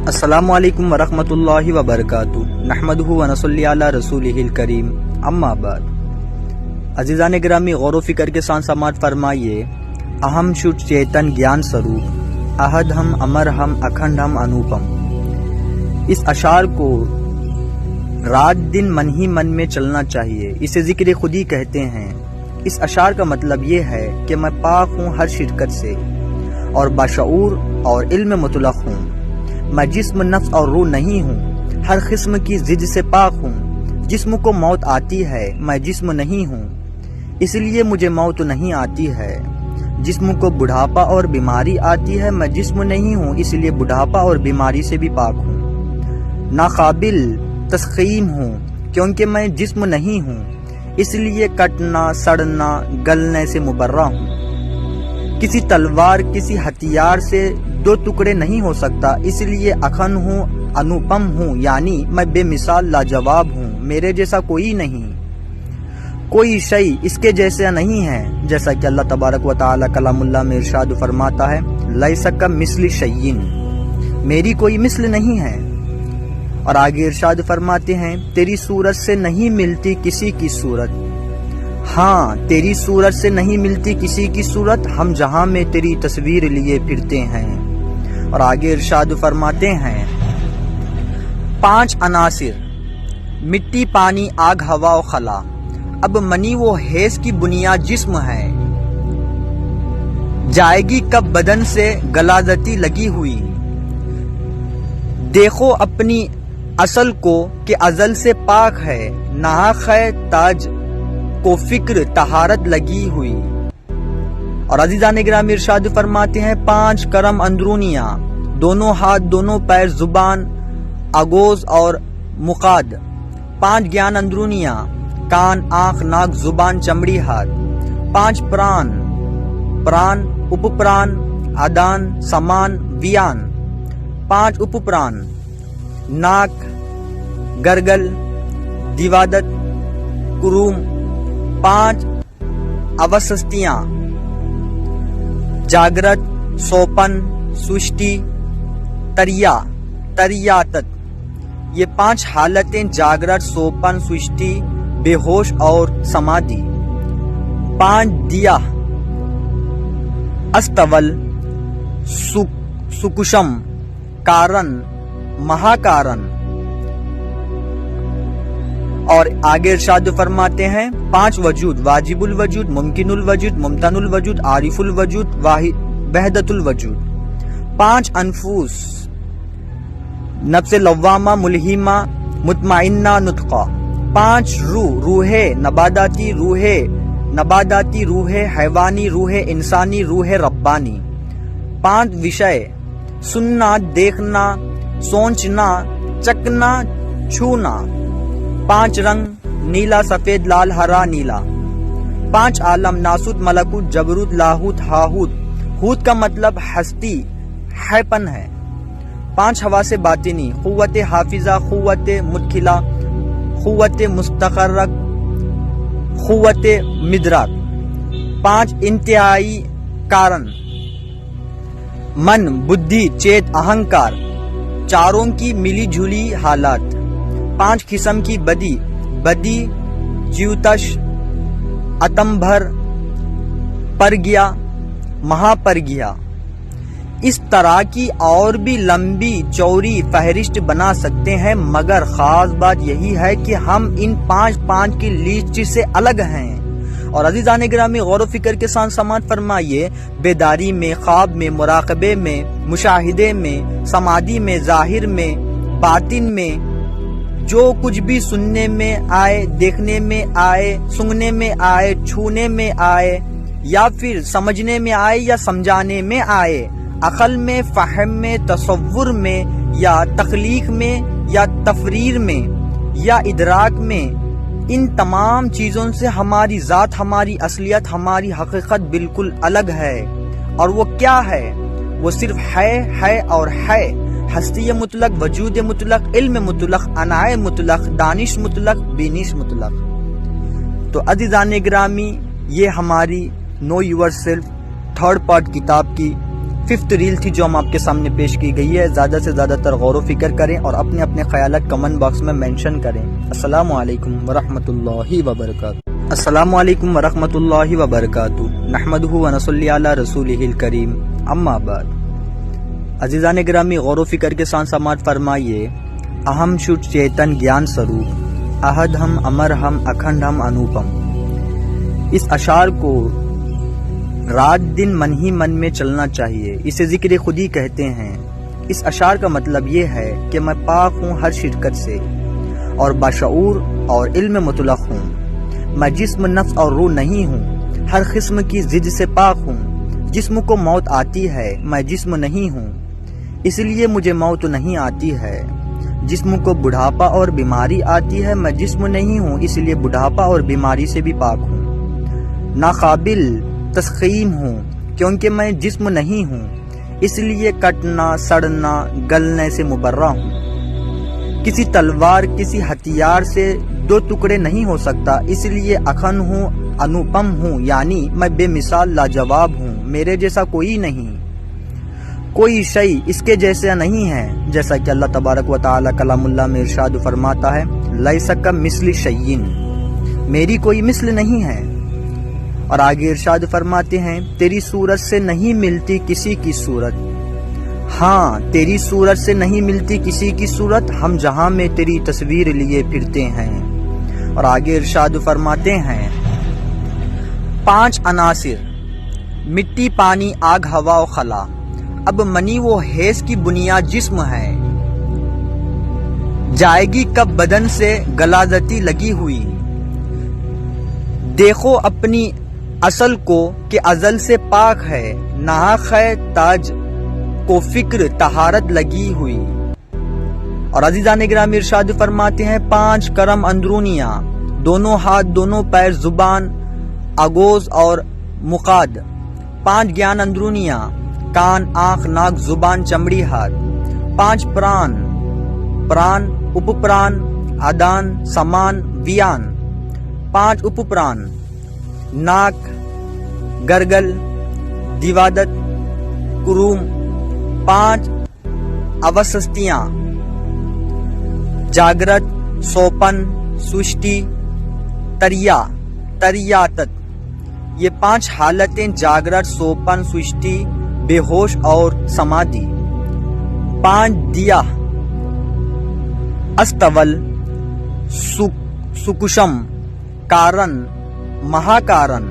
السلام علیکم ورحمۃ اللہ وبرکاتہ نحمدہ ونصلی علی رسولہ الکریم اما بعد. عزیزان گرامی، غور و فکر کے ساتھ سماعت فرمائیے. اہم شد چیتن گیان سروپ، احد ہم امر ہم اکھنڈ ہم انوپم. اس اشعار کو رات دن من ہی من میں چلنا چاہیے. اسے ذکر خودی کہتے ہیں. اس اشعار کا مطلب یہ ہے کہ میں پاک ہوں ہر شرکت سے اور بشعور اور علم مطلق ہوں. میں جسم، نفس اور روح نہیں ہوں. ہر قسم کی ضد سے پاک ہوں. جسم کو موت آتی ہے، میں جسم نہیں ہوں، اس لیے مجھے موت نہیں آتی ہے. جسم کو بڑھاپا اور بیماری آتی ہے، میں جسم نہیں ہوں، اس لیے بڑھاپا اور بیماری سے بھی پاک ہوں. ناقابل تسخیم ہوں کیونکہ میں جسم نہیں ہوں، اس لیے کٹنا، سڑنا، گلنے سے مبرہ ہوں. کسی تلوار، کسی ہتھیار سے دو ٹکڑے نہیں ہو سکتا، اس لیے اکھنڈ ہوں، انوپم ہوں، یعنی میں بے مثال لاجواب ہوں. میرے جیسا کوئی نہیں، کوئی شے اس کے جیسا نہیں ہے. جیسا کہ اللہ تبارک و تعالی کلام اللہ میں ارشاد فرماتا ہے، لیس کمثلہ شیء، میری کوئی مثل نہیں ہے. اور آگے ارشاد فرماتے ہیں، تیری صورت سے نہیں ملتی کسی کی صورت. ہاں، تیری صورت سے نہیں ملتی کسی کی صورت، ہم جہاں میں تیری تصویر لیے پھرتے ہیں. اور آگے ارشاد فرماتے ہیں، 5 عناصر مٹی، پانی، آگ، ہوا و خلا. اب منی و حیض کی بنیاد جسم ہے، جائے گی کب بدن سے غلاظتی لگی ہوئی. دیکھو اپنی اصل کو کہ ازل سے پاک ہے، ناحق ہے تاج کو فکر طہارت لگی ہوئی. اور عزیزان گرامی ارشاد فرماتے ہیں، 5 کرم اندرونیاں، دونوں ہاتھ، دونوں پیر، زبان، آگوش اور مقاد. 5 گیان اندرونیاں، کان، آنکھ، ناک، زبان، چمڑی، ہاتھ. 5 پران، پران، اپ پران، ادان، سمان، ویان. 5 اپ پران، ناک، گرگل، دیوادت، کروم. 5 اوسستیاں، جاگرت، سوپن، سوشٹی، تریا، تریاتت. یہ 5 حالتیں جاگرت، سوپن، سوشٹی، بے ہوش اور سمادھی. 5 دیا، استول، سکشم، کارن، مہاکارن. اور آگے ارشاد فرماتے ہیں، 5 وجود، واجب الوجود، ممکن الوجود، ممتن الوجود، عارف الوجود، وحدت الوجود. 5 انفوس، نفس لوامہ، ملہمہ، مطمئنہ، نطقہ. 5 روح، روح نباداتی، روح حیوانی، روح انسانی، روح ربانی. 5 وشے، سننا، دیکھنا، سوچنا، چکنا، چھونا. 5 رنگ، نیلا، سفید، لال، ہرا، نیلا. 5 عالم، ناسوت، ملکوت، جبروت، لاہوت، ہاہوت. ہوت کا مطلب ہستی، ہے پن ہے. 5 حواس باطنی، قوت حافظہ، قوت مدخلہ، قوت مستقرک، قوت مدراک. 5 انتہائی کارن، من، بدھی، چیت، اہنکار، چاروں کی ملی جھولی حالات. 5 قسم کی بدی، جیوتش، اتمبھر، پرگیا، مہا پرگیا. اس طرح کی اور بھی لمبی چوڑی فہرست بنا سکتے ہیں، مگر خاص بات یہی ہے کہ ہم ان 5 کی لسٹ سے الگ ہیں. اور عزیزان گرامی، غور و فکر کے ساتھ سماعت فرمائیے. بیداری میں، خواب میں، مراقبے میں، مشاہدے میں، سمادھی میں، ظاہر میں، باطن میں، جو کچھ بھی سننے میں آئے، دیکھنے میں آئے، سننے میں آئے، چھونے میں آئے، یا پھر سمجھنے میں آئے یا سمجھانے میں آئے، عقل میں، فہم میں، تصور میں، یا تخلیق میں، یا تفریر میں، یا ادراک میں، ان تمام چیزوں سے ہماری ذات، ہماری اصلیت، ہماری حقیقت بالکل الگ ہے. اور وہ کیا ہے؟ وہ صرف ہے اور ہے. ہستی مطلق، وجود مطلق، علم مطلق، عناء مطلق، دانش مطلق، بینش مطلق. تو عزیزان گرامی، یہ ہماری know your self 3rd part کتاب کی 5th ریل تھی جو ہم آپ کے سامنے پیش کی گئی ہے. زیادہ سے زیادہ تر غور و فکر کریں اور اپنے اپنے خیالات کمنٹ باکس میں مینشن کریں. السلام علیکم ورحمۃ اللہ وبرکاتہ. السلام علیکم ورحمۃ اللہ وبرکاتہ. نحمدہ ونصلی علی رسولہ الکریم. اما بعد. عزیزان گرامی، غور و فکر کے ساتھ سماعت فرمائیے. اہم شد چیتن گیان سروپ، احد ہم امر ہم اکھنڈ ہم انوپم. اس اشعار کو رات دن من ہی من میں چلنا چاہیے. اسے ذکر خودی کہتے ہیں. اس اشعار کا مطلب یہ ہے کہ میں پاک ہوں ہر شرکت سے اور باشعور اور علم مطلق ہوں. میں جسم، نفس اور روح نہیں ہوں. ہر قسم کی ضد سے پاک ہوں. جسم کو موت آتی ہے، میں جسم نہیں ہوں، اس لیے مجھے موت نہیں آتی ہے. جسم کو بڑھاپا اور بیماری آتی ہے، میں جسم نہیں ہوں، اس لیے بڑھاپا اور بیماری سے بھی پاک ہوں. ناقابل تسخیم ہوں کیونکہ میں جسم نہیں ہوں، اس لیے کٹنا، سڑنا، گلنے سے مبرہ ہوں. کسی تلوار، کسی ہتھیار سے 2 ٹکڑے نہیں ہو سکتا، اس لیے اکھنڈ ہوں، انوپم ہوں، یعنی میں بے مثال لاجواب ہوں. میرے جیسا کوئی نہیں، کوئی شئی اس کے جیسا نہیں ہے. جیسا کہ اللہ تبارک و تعالی کلام اللہ میں ارشاد فرماتا ہے، لیس کمثل شیء، میری کوئی مثل نہیں ہے. اور آگے ارشاد فرماتے ہیں، تیری صورت سے نہیں ملتی کسی کی صورت. ہاں، تیری صورت سے نہیں ملتی کسی کی صورت، ہم جہاں میں تیری تصویر لیے پھرتے ہیں. اور آگے ارشاد فرماتے ہیں، 5 عناصر، مٹی، پانی، آگ، ہوا و خلا. اب منی و حیض کی بنیاد جسم ہے، جائے گی کب بدن سے غلاظتی لگی ہوئی. دیکھو اپنی اصل کو کہ ازل سے پاک ہے، ناحق ہے تاج کو فکر طہارت لگی ہوئی. اور عزیزان گرامی ارشاد فرماتے ہیں، 5 کرم اندرونیاں، دونوں ہاتھ، دونوں پیر، زبان، آگوز اور مقاد. 5 گیان اندرونیاں، کان، آنکھ، ناک، زبان، چمڑی، ہاتھ. 5 پران، پران، اپ پران، آدان، سمان، ویان. 5 اپ پران، ناک، گرگل، دیوادت، کروم. 5 اوسستیاں، جاگرت، سوپن، سوشٹی، تریا، تریاتت. یہ 5 حالتیں جاگرت، سوپن، سوشٹی، بے ہوش اور سمادھی. 5 دیا، استول، سکشم، کارن، مہاکارن.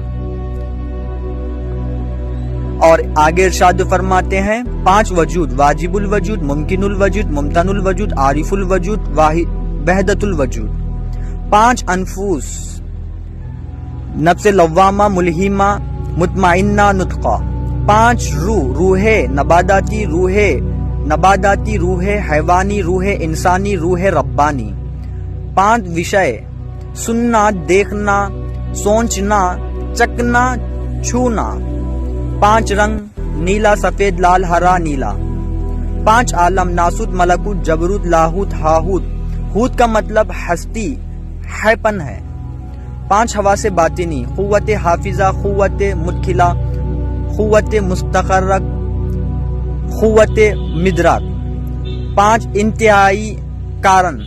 اور آگے ارشاد فرماتے ہیں، 5 وجود، واجب الوجود، ممکن الوجود، ممتن الوجود، عارف الوجود، وحدت الوجود. 5 انفوس، نفس لوامہ، ملہمہ، مطمئنہ، نطقہ. 5 روح، روح نباداتی، روح حیوانی، روح انسانی، روح ربانی. 5 وشے، سننا، دیکھنا، سوچنا، چکنا، چھونا. 5 رنگ، نیلا، سفید، لال، ہرا، نیلا. 5 عالم، ناسوت، ملکوت، جبروت، لاہوت، ہاہوت. ہوت کا مطلب ہستی، ہے پن ہے. 5 حواس باطنی، قوت حافظہ، قوت مدخلہ، قوت مستقرک، قوت مدراک. 5 انتہائی کارن،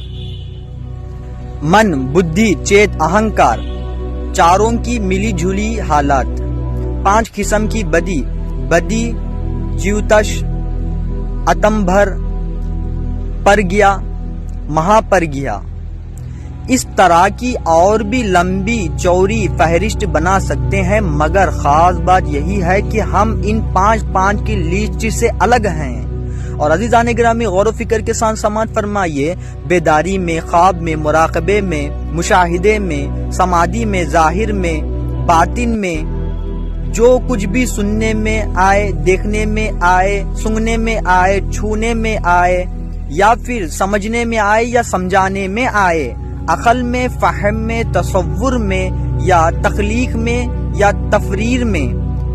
من، بدھی، چیت، اہنکار، چاروں کی ملی جلی حالات. 5 قسم کی بدی، جیوتش، اتمبھر، پرگیا، مہا پرگیا. اس طرح کی اور بھی لمبی چوڑی فہرست بنا سکتے ہیں، مگر خاص بات یہی ہے کہ ہم ان 5 کی لسٹ سے الگ ہیں. اور عزیزان گرامی، غور و فکر کے ساتھ سماعت فرمائیے. بیداری میں، خواب میں، مراقبے میں، مشاہدے میں، سمادھی میں، ظاہر میں، باطن میں، جو کچھ بھی سننے میں آئے، دیکھنے میں آئے، سنگنے میں آئے، چھونے میں آئے، یا پھر سمجھنے میں آئے یا سمجھانے میں آئے، عقل میں، فہم میں، تصور میں، یا تخلیق میں، یا تفریر میں،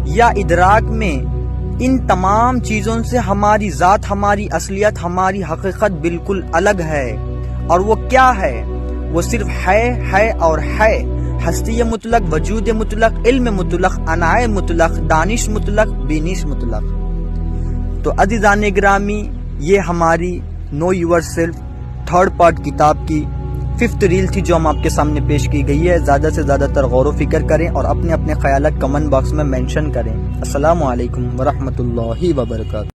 یا ادراک میں، ان تمام چیزوں سے ہماری ذات، ہماری اصلیت، ہماری حقیقت بالکل الگ ہے. اور وہ کیا ہے؟ وہ صرف ہے اور ہے. ہستی مطلق، وجود مطلق، علم مطلق، عناء مطلق، دانش مطلق، بینش مطلق. تو عزیزان گرامی، یہ ہماری know yourself third part کتاب کی 5th ریل تھی جو ہم آپ کے سامنے پیش کی گئی ہے۔ زیادہ سے زیادہ تر غور و فکر کریں اور اپنے خیالات کمنٹ باکس میں مینشن کریں۔ السلام علیکم ورحمۃ اللہ وبرکاتہ۔